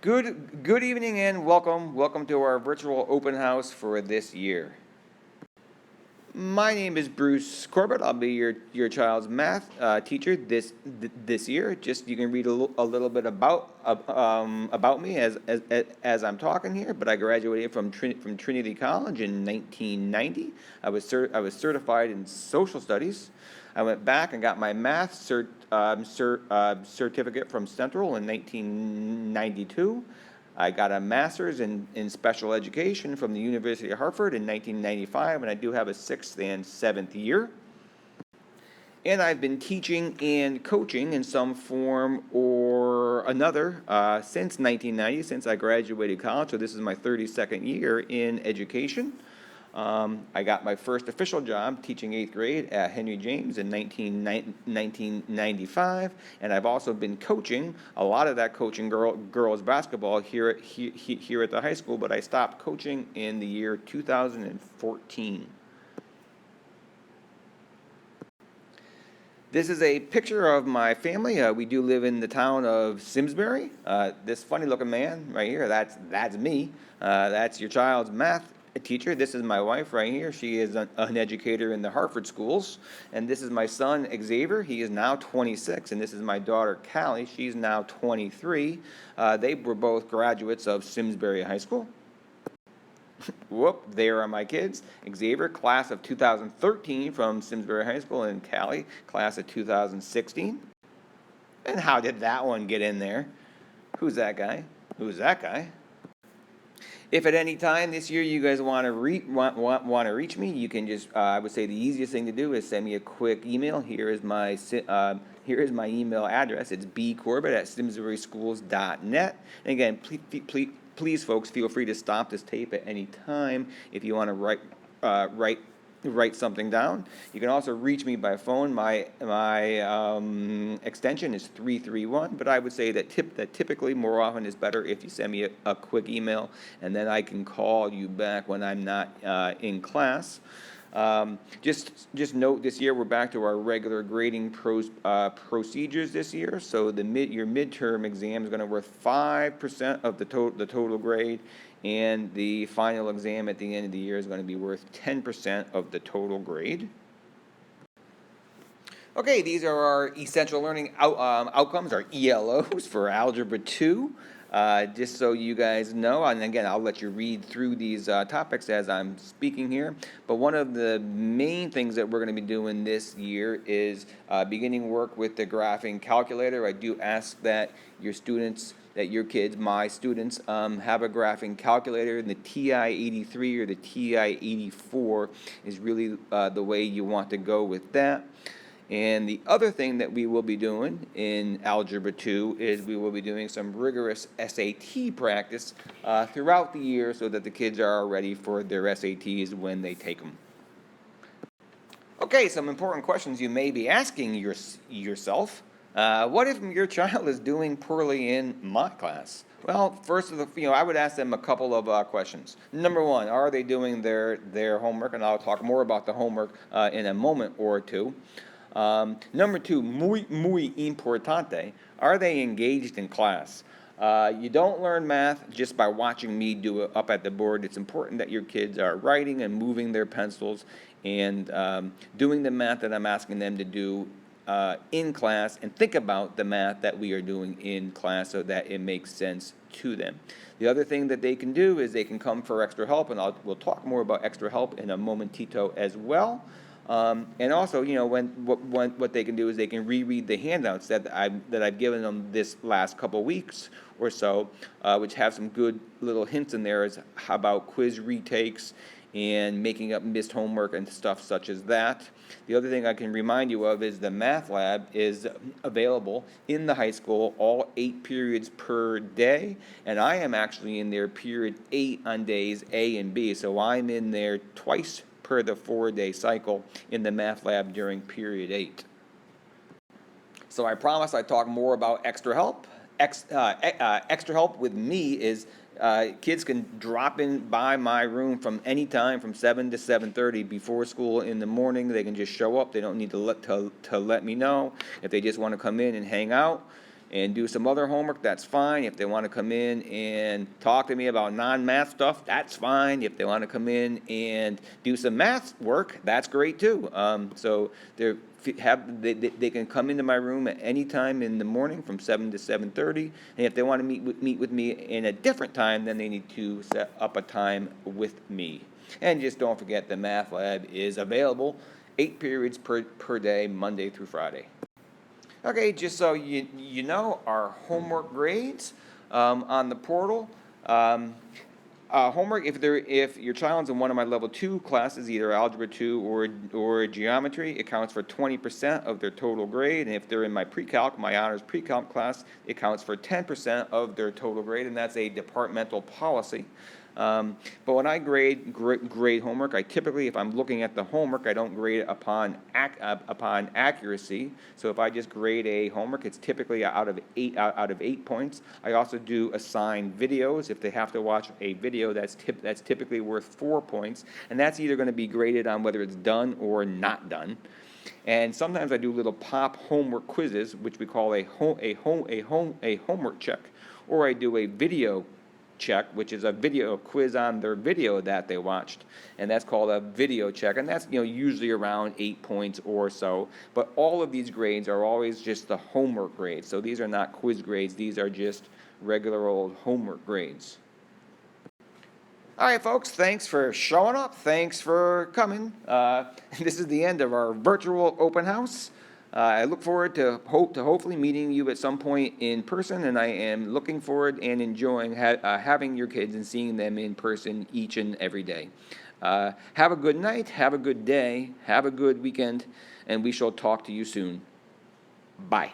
Good evening and welcome to our virtual open house for this year. My name is Bruce Corbett. I'll be your child's math teacher this year. Just you can read a little bit about me as I'm talking here. But I graduated from Trinity College in 1990. I was certified in social studies. I went back and got my math certificate from Central in 1992. I got a master's in special education from the University of Hartford in 1995, and I do have a 6th and 7th year. And I've been teaching and coaching in some form or another since 1990, since I graduated college. So this is my 32nd year in education. I got my first official job teaching 8th grade at Henry James in 1995, and I've also been coaching a lot of that coaching girls basketball here at the high school, but I stopped coaching in the year 2014. This is a picture of my family. We do live in the town of Simsbury. This funny looking man right here, that's me. That's your child's math teacher. This is my wife right here. She is an educator in the Hartford schools. And this is my son, Xavier. He is now 26. And this is my daughter, Callie. She's now 23. They were both graduates of Simsbury High School. Whoop, there are my kids. Xavier, class of 2013 from Simsbury High School, and Callie, class of 2016. And how did that one get in there? Who's that guy? Who's that guy? If at any time this year you guys want to reach me, you can just I would say the easiest thing to do is send me a quick email. Here is my email address. It's bcorbett@simsburyschools.net. And again, please, folks, feel free to stop this tape at any time if you want to write something down. You can also reach me by phone. My extension is 331, but I would say that typically more often is better if you send me a quick email, and then I can call you back when I'm not in class. Just note, this year we're back to our regular grading procedures this year. So your midterm exam is going to worth 5% of the total grade, and the final exam at the end of the year is going to be worth 10% of the total grade. Okay, these are our essential learning outcomes, our ELOs for Algebra 2. Just so you guys know, and again, I'll let you read through these topics as I'm speaking here, but one of the main things that we're going to be doing this year is beginning work with the graphing calculator. I do ask that your students, my students, have a graphing calculator, and the TI-83 or the TI-84 is really the way you want to go with that. And the other thing that we will be doing in Algebra 2 is we will be doing some rigorous SAT practice throughout the year so that the kids are ready for their SATs when they take them. Okay, some important questions you may be asking yourself. What if your child is doing poorly in my class? Well, first I would ask them a couple of questions. Number one, are they doing their homework? And I'll talk more about the homework in a moment or two. Number two, muy importante, are they engaged in class? You don't learn math just by watching me do it up at the board. It's important that your kids are writing and moving their pencils and doing the math that I'm asking them to do in class, and think about the math that we are doing in class so that it makes sense to them. The other thing that they can do is they can come for extra help, and we'll talk more about extra help in a momentito as well. And also, what they can do is they can reread the handouts that I've given them this last couple weeks or so, which have some good little hints in there about quiz retakes and making up missed homework and stuff such as that. The other thing I can remind you of is the math lab is available in the high school, all 8 periods per day, and I am actually in there period 8 on days A and B, so I'm in there twice per the 4-day cycle in the math lab during period 8. So I promise I talk more about extra help. Extra help with me is kids can drop in by my room from any time from 7 to 7:30 before school in the morning. They can just show up. They don't need to let me know. If they just want to come in and hang out, and do some other homework, that's fine. If they want to come in and talk to me about non-math stuff, that's fine. If they want to come in and do some math work, that's great too. So they can come into my room at any time in the morning from 7 to 7:30. And if they want to meet with me in a different time, then they need to set up a time with me. And just don't forget the math lab is available 8 periods per day, Monday through Friday. Okay, just so you know, our homework grades on the portal. Homework, if your child's in one of my level 2 classes, either algebra 2 or geometry, it counts for 20% of their total grade. And if they're in my pre-calc, my honors pre-calc class, it counts for 10% of their total grade, and that's a departmental policy. But when I grade homework, I typically, if I'm looking at the homework, I don't grade it upon accuracy. So if I just grade a homework, it's typically out of 8 points. I also do assign videos. If they have to watch a video, that's typically worth 4 points, and that's either going to be graded on whether it's done or not done. And sometimes I do little pop homework quizzes, which we call a homework check, or I do a video check, which is a video quiz on their video that they watched, and that's called a video check, and that's usually around 8 points or so. But all of these grades are always just the homework grades, so these are not quiz grades, these are just regular old homework grades. All right, folks, thanks for showing up, thanks for coming. This is the end of our virtual open house. I look forward to hopefully meeting you at some point in person, and I am looking forward and enjoying having your kids and seeing them in person each and every day. Have a good night, have a good day, have a good weekend, and we shall talk to you soon. Bye.